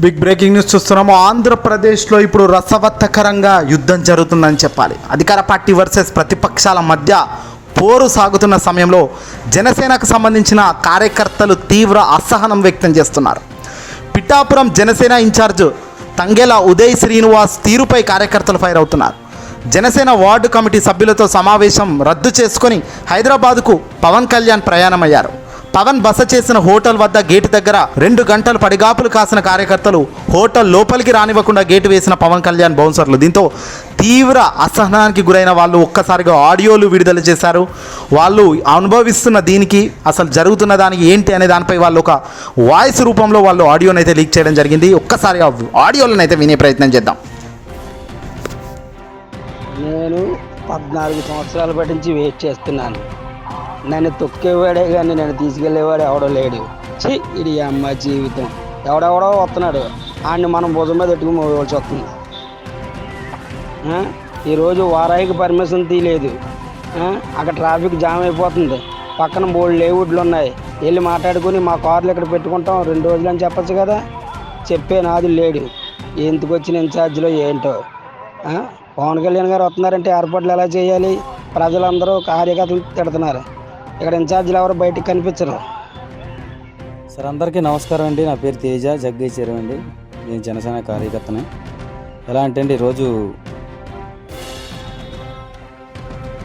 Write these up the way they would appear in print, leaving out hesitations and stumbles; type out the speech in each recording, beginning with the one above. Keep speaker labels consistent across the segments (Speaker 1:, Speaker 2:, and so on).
Speaker 1: Big breaking news చూస్తున్నాము. ఆంధ్రప్రదేశ్లో ఇప్పుడు రసవత్తకరంగా యుద్ధం జరుగుతుందని చెప్పాలి. అధికార పార్టీ వర్సెస్ ప్రతిపక్షాల మధ్య పోరు సాగుతున్న సమయంలో జనసేనకు సంబంధించిన కార్యకర్తలు తీవ్ర అసహనం వ్యక్తం చేస్తున్నారు. పిఠాపురం జనసేన ఇన్ఛార్జ్ తంగెల ఉదయ్ శ్రీనివాస్ తీరుపై కార్యకర్తలు ఫైర్ అవుతున్నారు. జనసేన వార్డు కమిటీ సభ్యులతో సమావేశం రద్దు చేసుకొని హైదరాబాద్కు పవన్ కళ్యాణ్ ప్రయాణమయ్యారు. పవన్ బస చేసిన హోటల్ వద్ద గేటు దగ్గర 2 గంటలు పడిగాపులు కాసిన కార్యకర్తలు హోటల్ లోపలికి రానివ్వకుండా గేటు వేసిన పవన్ కళ్యాణ్ బౌన్సర్లు. దీంతో తీవ్ర అసహనానికి గురైన వాళ్ళు ఒక్కసారిగా ఆడియోలు విడుదల చేశారు. వాళ్ళు అనుభవిస్తున్న దీనికి అసలు జరుగుతున్న దానికి ఏంటి అనే దానిపై వాళ్ళు ఒక వాయిస్ రూపంలో వాళ్ళు ఆడియోని అయితే లీక్ చేయడం జరిగింది. ఒక్కసారిగా ఆడియోలను అయితే వినే ప్రయత్నం చేద్దాం.
Speaker 2: నేను 14 సంవత్సరాల బట్టి నుంచి వెయిట్ చేస్తున్నాను. నన్ను తొక్కేవాడే కానీ నన్ను తీసుకెళ్ళేవాడు ఎవడో లేడు. ఇది అమ్మ జీవితం. ఎవడెవడో వస్తున్నాడు, ఆడిని మనం భుజం మీద పెట్టుకుని మోయవలసి వస్తుంది. ఈరోజు వారాయికి పర్మిషన్ తీయలేదు. అక్కడ ట్రాఫిక్ జామ్ అయిపోతుంది. పక్కన 3 లేవుడ్లు ఉన్నాయి. వెళ్ళి మాట్లాడుకుని మా కార్లు ఇక్కడ పెట్టుకుంటాం 2 రోజులు అని చెప్పచ్చు కదా. చెప్పే నాది లేడు. ఎందుకు వచ్చిన ఇన్ఛార్జ్లో ఏంటో. పవన్ కళ్యాణ్ గారు వస్తున్నారంటే ఏర్పాట్లు ఎలా చేయాలి? ప్రజలందరూ కార్యకర్తలు తిడుతున్నారు. ఇక్కడ ఇన్ఛార్జీలు ఎవరు బయటికి కనిపించరు.
Speaker 3: సార్ అందరికీ నమస్కారం అండి. నా పేరు తేజ జగ్గేశ్వరం అండి. నేను జనసేన కార్యకర్తని. ఎలా అంటే అండి, ఈరోజు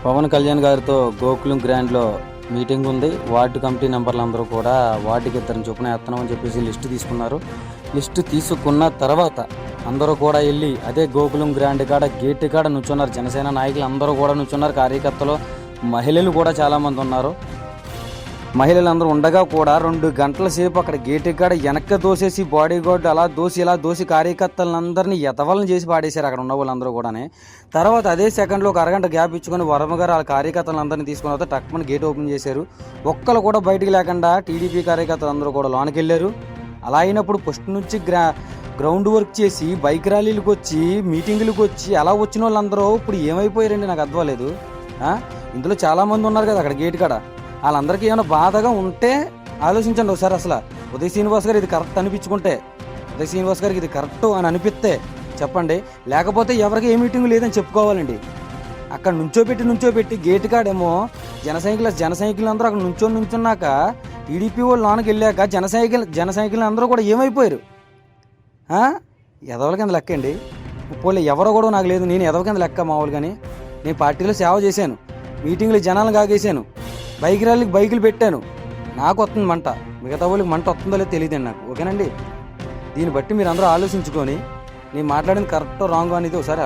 Speaker 3: పవన్ కళ్యాణ్ గారితో గోకులం గ్రాండ్లో మీటింగ్ ఉంది. వార్డు కమిటీ మెంబర్లు అందరూ కూడా వార్డుకి 2 చొప్పున వేస్తున్నామని చెప్పేసి లిస్టు తీసుకున్నారు. లిస్టు తీసుకున్న తర్వాత అందరూ కూడా వెళ్ళి అదే గోకులం గ్రాండ్ కాడ గేట్ కాడ నుంచున్నారు. జనసేన నాయకులు అందరూ కూడా నుంచున్నారు. కార్యకర్తలు, మహిళలు కూడా చాలామంది ఉన్నారు. మహిళలందరూ ఉండగా కూడా 2 గంటల సేపు అక్కడ గేటు కాడ వెనక్కి దోసేసి బాడీ గార్డ్ అలా దోసి కార్యకర్తలందరినీ ఎతవలను చేసి పాడేశారు అక్కడ ఉన్న వాళ్ళందరూ కూడా. తర్వాత అదే సెకండ్లో ఒక అరగంట గ్యాప్ ఇచ్చుకొని వర్మ గారు ఆ కార్యకర్తలందరినీ తీసుకున్న తర్వాత టక్మని గేట్ ఓపెన్ చేశారు. ఒక్కరు కూడా బయటికి లేకుండా టీడీపీ కార్యకర్తలు అందరూ కూడా లోనికి వెళ్ళారు. అలా అయినప్పుడు ఫస్ట్ నుంచి గ్రౌండ్ వర్క్ చేసి బైక్ ర్యాలీలకు వచ్చి మీటింగులకు వచ్చి అలా వచ్చిన వాళ్ళందరూ ఇప్పుడు ఏమైపోయారండి నాకు అర్థం లేదు. ఇందులో చాలామంది ఉన్నారు కదా అక్కడ గేట్ కాడ. వాళ్ళందరికీ ఏమైనా బాధగా ఉంటే ఆలోచించండి ఒకసారి. అసలు ఉదయ్ శ్రీనివాస్ గారు ఇది కరెక్ట్ అనిపించుకుంటే, ఉదయ్ శ్రీనివాస్ గారికి ఇది కరెక్ట్ అని అనిపిస్తే చెప్పండి. లేకపోతే ఎవరికి ఏ మీటింగ్ లేదని చెప్పుకోవాలండి. అక్కడ నుంచోబెట్టి గేట్ కాడేమో జన సైకిల్ అందరూ అక్కడ నుంచున్నాక టీడీపీ వాళ్ళు లోనికి వెళ్ళాక జన సైకిల్ అందరూ కూడా ఏమైపోయారు. ఎదవల కింద లెక్క అండి. పోలే ఎవరో కూడా నాకు లేదు. నేను ఎదవ కింద లెక్క మామూలు. కానీ నేను పార్టీలో సేవ చేశాను, మీటింగ్లు జనాలను కాగేశాను, బైక్ ర్యాలీకి బైకులు పెట్టాను. నాకు వస్తుంది మంట, మిగతా వాళ్ళకి మంట వస్తుందో లేదో తెలియదండి నాకు. ఓకేనండి, దీన్ని బట్టి మీరు అందరూ ఆలోచించుకొని నేను మాట్లాడింది కరెక్టో రాంగో అనేది ఒకసారి